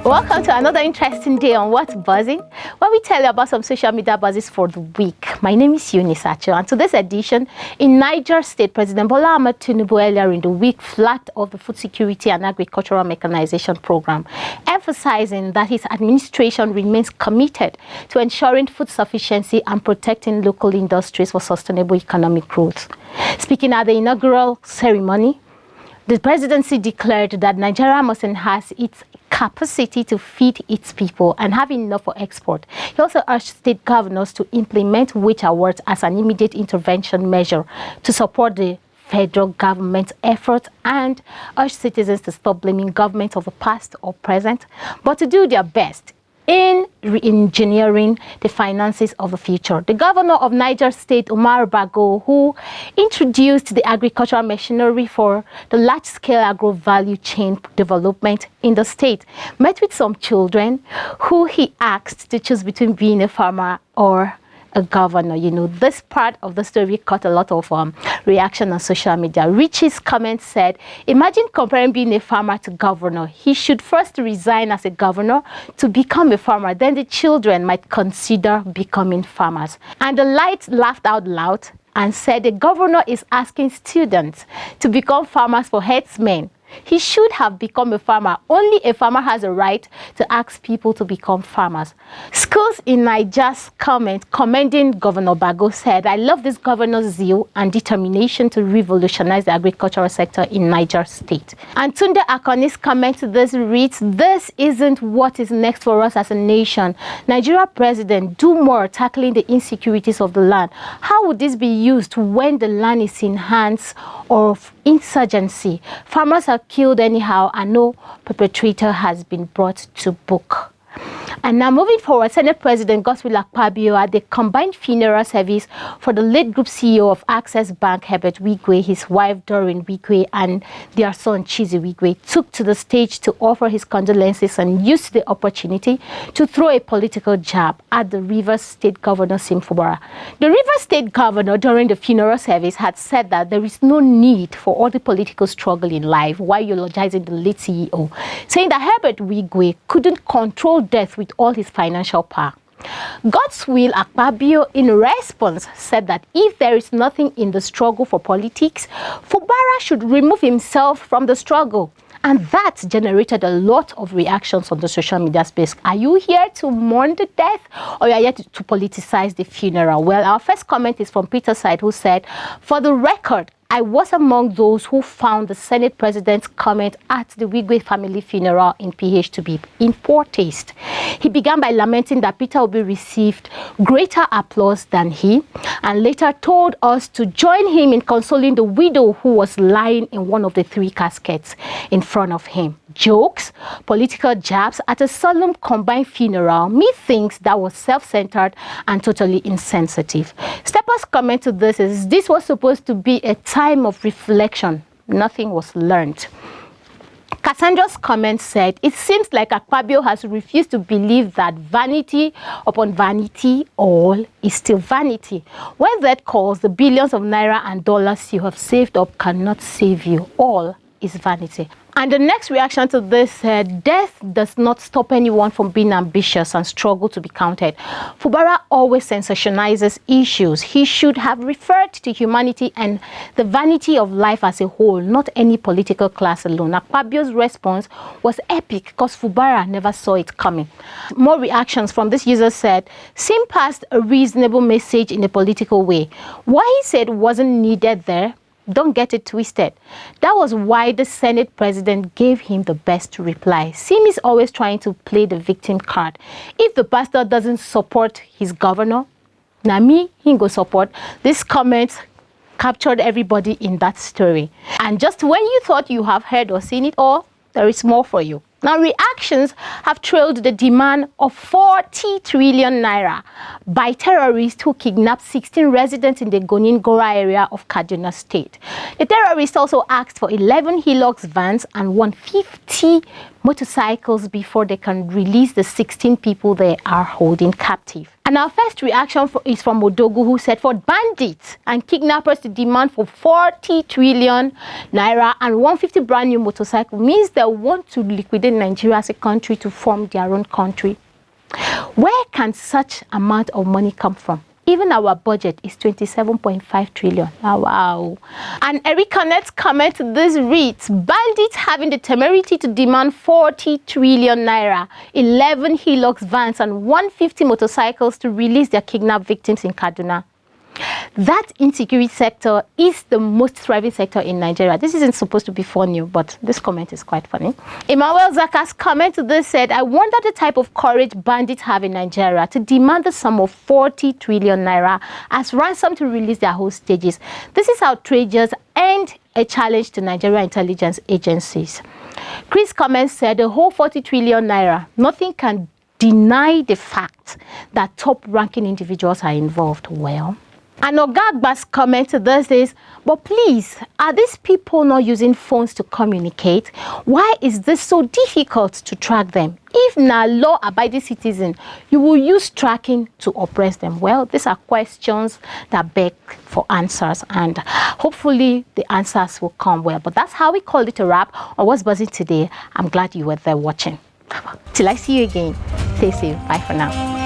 Welcome to another interesting day on What's Buzzing, where we tell you about some social media buzzes for the week. My name is Eunice Acho, and today's edition, in Niger State, President Bola Ahmed Tinubu earlier in the week flagged off the food security and agricultural mechanization program, emphasizing that his administration remains committed to ensuring food sufficiency and protecting local industries for sustainable economic growth. Speaking at the inaugural ceremony, the presidency declared that Nigeria must enhance its capacity to feed its people and have enough for export. He also urged state governors to implement wage awards as an immediate intervention measure to support the federal government's efforts and urged citizens to stop blaming governments of the past or present, but to do their best in re-engineering the finances of the future. The governor of Niger State, Umar Bago, who introduced the agricultural machinery for the large-scale agro-value chain development in the state, met with some children who he asked to choose between being a farmer or a governor. You know, this part of the story caught a lot of reaction on social media. Richie's comment said, imagine comparing being a farmer to governor. He should first resign as a governor to become a farmer. Then the children might consider becoming farmers. And the light laughed out loud and said the governor is asking students to become farmers for headsmen. He should have become a farmer. Only a farmer has a right to ask people to become farmers. Schools in Niger's comment commending Governor Bago said, I love this governor's zeal and determination to revolutionize the agricultural sector in Niger State. And Tunde Akoni's comment to this reads, this isn't what is next for us as a nation. Nigeria president, do more tackling the insecurities of the land. How would this be used when the land is in hands of insurgency? Farmers are killed anyhow and no perpetrator has been brought to book. And now moving forward, Senate President Godswill Akpabio at the combined funeral service for the late group CEO of Access Bank, Herbert Wigwe, his wife Doreen Wigwe, and their son Chizi Wigwe, took to the stage to offer his condolences and used the opportunity to throw a political jab at the Rivers State Governor Fubara. The Rivers State Governor during the funeral service had said that there is no need for all the political struggle in life while eulogizing the late CEO, saying that Herbert Wigwe couldn't control death with all his financial power. Godswill Akpabio, in response, said that if there is nothing in the struggle for politics, Fubara should remove himself from the struggle. And that generated a lot of reactions on the social media space. Are you here to mourn the death or are you here to politicize the funeral? Well, our first comment is from Peter's side, who said, for the record, I was among those who found the Senate President's comment at the Wigwe family funeral in PH to be in poor taste. He began by lamenting that Peter Obi received greater applause than he, and later told us to join him in consoling the widow who was lying in one of the three caskets in front of him. Jokes, political jabs at a solemn combined funeral, methinks that was self-centered and totally insensitive. Stepper's comment to this was supposed to be a time of reflection. Nothing was learned. Cassandra's comment said, it seems like Akpabio has refused to believe that vanity upon vanity, all is still vanity. When that calls, the billions of naira and dollars you have saved up cannot save you. All is vanity. And the next reaction to this said, death does not stop anyone from being ambitious and struggle to be counted. Fubara always sensationalizes issues. He should have referred to humanity and the vanity of life as a whole, not any political class alone. Akpabio's response was epic because Fubara never saw it coming. More reactions from this user said, seemed past a reasonable message in a political way. What he said wasn't needed there. Don't get it twisted. That was why the Senate President gave him the best reply. Sim is always trying to play the victim card. If the pastor doesn't support his governor, now me, he go support. This comment captured everybody in that story. And just when you thought you have heard or seen it all, there is more for you. Now, reactions have trailed the demand of 40 trillion naira by terrorists who kidnapped 16 residents in the Gonin Gora area of Kaduna State. The terrorists also asked for 11 Hilux vans and 150 motorcycles before they can release the 16 people they are holding captive. And our first reaction is from Odogu, who said for bandits and kidnappers to demand for 40 trillion naira and 150 brand new motorcycle means they want to liquidate Nigeria as a country to form their own country. Where can such amount of money come from? Even our budget is 27.5 trillion. Oh, wow. And Eric Connect's comment to this reads, bandits having the temerity to demand 40 trillion naira, 11 Hilux vans and 150 motorcycles to release their kidnapped victims in Kaduna. That insecurity sector is the most thriving sector in Nigeria. This isn't supposed to be funny, but this comment is quite funny. Emmanuel Zaka's comment to this said, I wonder the type of courage bandits have in Nigeria to demand the sum of 40 trillion naira as ransom to release their hostages. This is outrageous and a challenge to Nigeria intelligence agencies. Chris comment said, the whole 40 trillion naira, nothing can deny the fact that top-ranking individuals are involved. Well, and Ogagba's comment to this is, but please, are these people not using phones to communicate? Why is this so difficult to track them? If na law-abiding citizen, you will use tracking to oppress them. Well, these are questions that beg for answers, and hopefully the answers will come well. But that's how we call it a wrap on What's Buzzing today. I'm glad you were there watching. Till I see you again, stay safe. Bye for now.